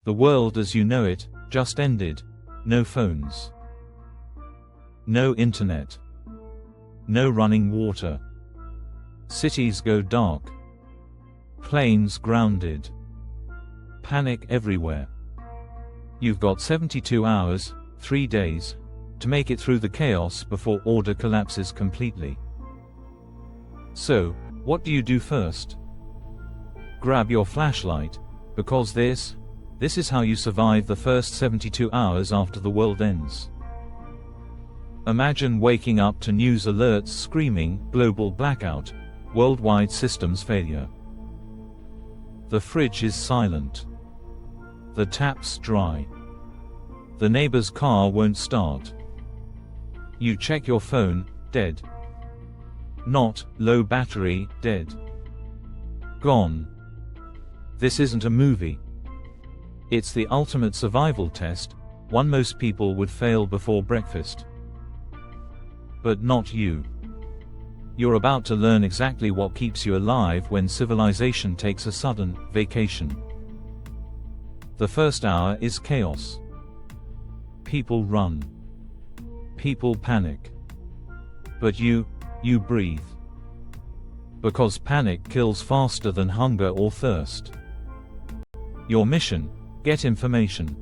The world as you know it just ended. No phones. No internet. No running water. Cities go dark. Planes grounded. Panic everywhere. You've got 72 hours, 3 days, to make it through the chaos before order collapses completely. So, what do you do first? Grab your flashlight, because this is how you survive the first 72 hours after the world ends. Imagine waking up to news alerts screaming, global blackout, worldwide systems failure. The fridge is silent. The tap's dry. The neighbor's car won't start. You check your phone, dead. Not, low battery, dead. Gone. This isn't a movie. It's the ultimate survival test, one most people would fail before breakfast. But not you. You're about to learn exactly what keeps you alive when civilization takes a sudden vacation. The first hour is chaos. People run. People panic. But you breathe. Because panic kills faster than hunger or thirst. Your mission: get information.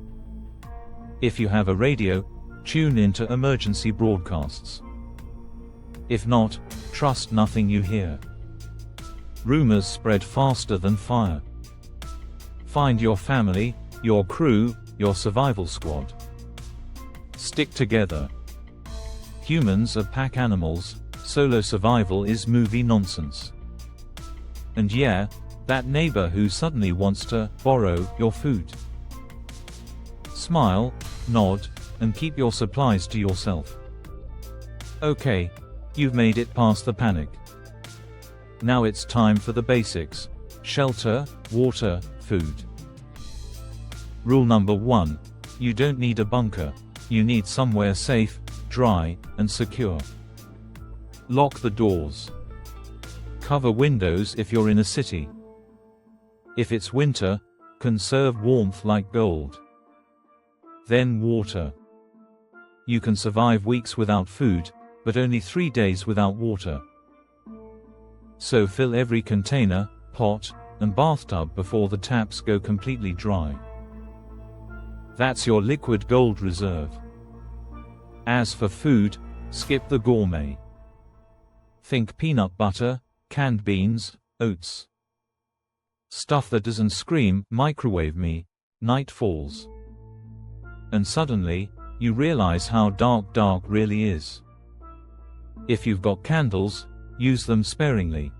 If you have a radio, tune into emergency broadcasts. If not, trust nothing you hear. Rumors spread faster than fire. Find your family, your crew, your survival squad. Stick together. Humans are pack animals, solo survival is movie nonsense. And yeah, that neighbor who suddenly wants to borrow your food. Smile, nod, and keep your supplies to yourself. Okay, you've made it past the panic. Now it's time for the basics: shelter, water, food. Rule number 1: you don't need a bunker. You need somewhere safe, dry, and secure. Lock the doors. Cover windows if you're in a city. If it's winter, conserve warmth like gold. Then water. You can survive weeks without food, but only 3 days without water. So fill every container, pot, and bathtub before the taps go completely dry. That's your liquid gold reserve. As for food, skip the gourmet. Think peanut butter, canned beans, oats. Stuff that doesn't scream, "Microwave me." Night falls. And suddenly, you realize how dark really is. If you've got candles, use them sparingly.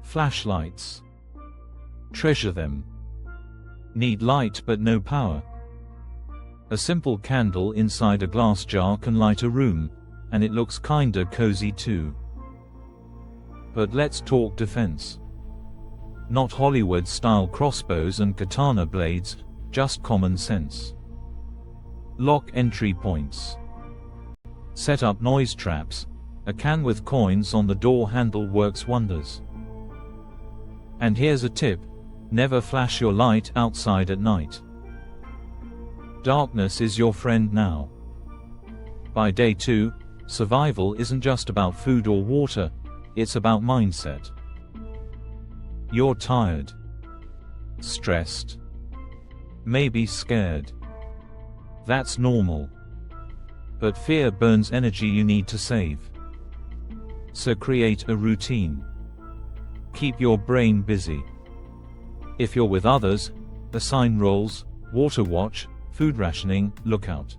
Flashlights. Treasure them. Need light but no power. A simple candle inside a glass jar can light a room, and it looks kinda cozy too. But let's talk defense. Not Hollywood-style crossbows and katana blades, just common sense. Lock entry points. Set up noise traps. A can with coins on the door handle works wonders. And here's a tip: never flash your light outside at night. Darkness is your friend now. By day 2, survival isn't just about food or water, it's about mindset. You're tired. Stressed. Maybe scared. That's normal. But fear burns energy you need to save. So create a routine. Keep your brain busy. If you're with others, assign roles: water watch, food rationing, lookout.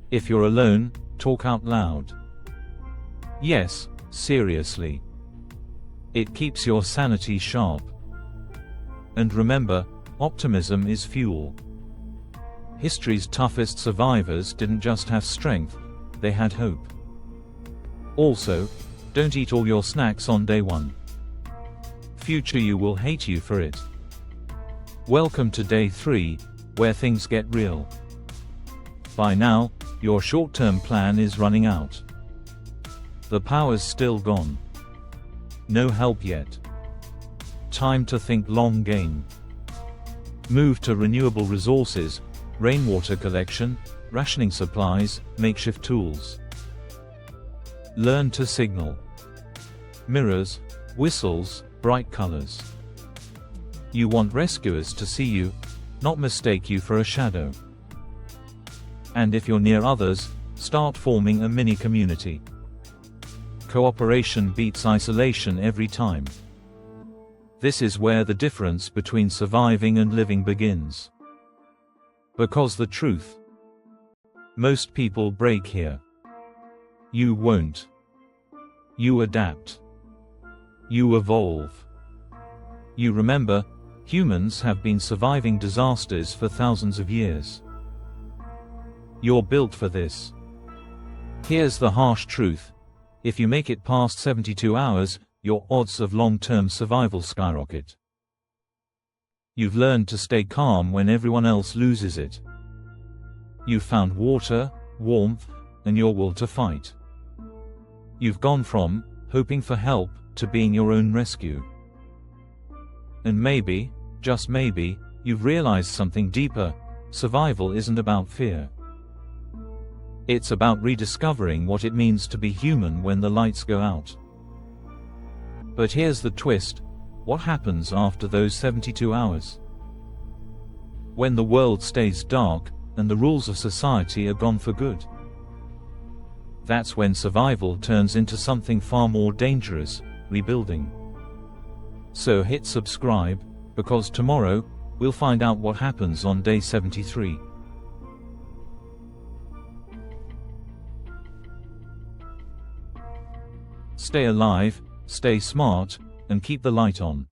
If you're alone, talk out loud. Yes, seriously. It keeps your sanity sharp. And remember, optimism is fuel. History's toughest survivors didn't just have strength, they had hope. Also, don't eat all your snacks on day 1. Future you will hate you for it. Welcome to day 3, where things get real. By now, your short-term plan is running out. The power's still gone. No help yet. Time to think long game. Move to renewable resources, rainwater collection, rationing supplies, makeshift tools. Learn to signal. Mirrors, whistles, bright colors. You want rescuers to see you, not mistake you for a shadow. And if you're near others, start forming a mini community. Cooperation beats isolation every time. This is where the difference between surviving and living begins. Because the truth. Most people break here. You won't. You adapt. You evolve. You remember, humans have been surviving disasters for thousands of years. You're built for this. Here's the harsh truth. If you make it past 72 hours, your odds of long-term survival skyrocket. You've learned to stay calm when everyone else loses it. You've found water, warmth, and your will to fight. You've gone from hoping for help to being your own rescue. And maybe, just maybe, you've realized something deeper. Survival isn't about fear. It's about rediscovering what it means to be human when the lights go out. But here's the twist. What happens after those 72 hours? When the world stays dark, and the rules of society are gone for good. That's when survival turns into something far more dangerous, rebuilding. So hit subscribe, because tomorrow, we'll find out what happens on day 73. Stay alive, stay smart, and keep the light on.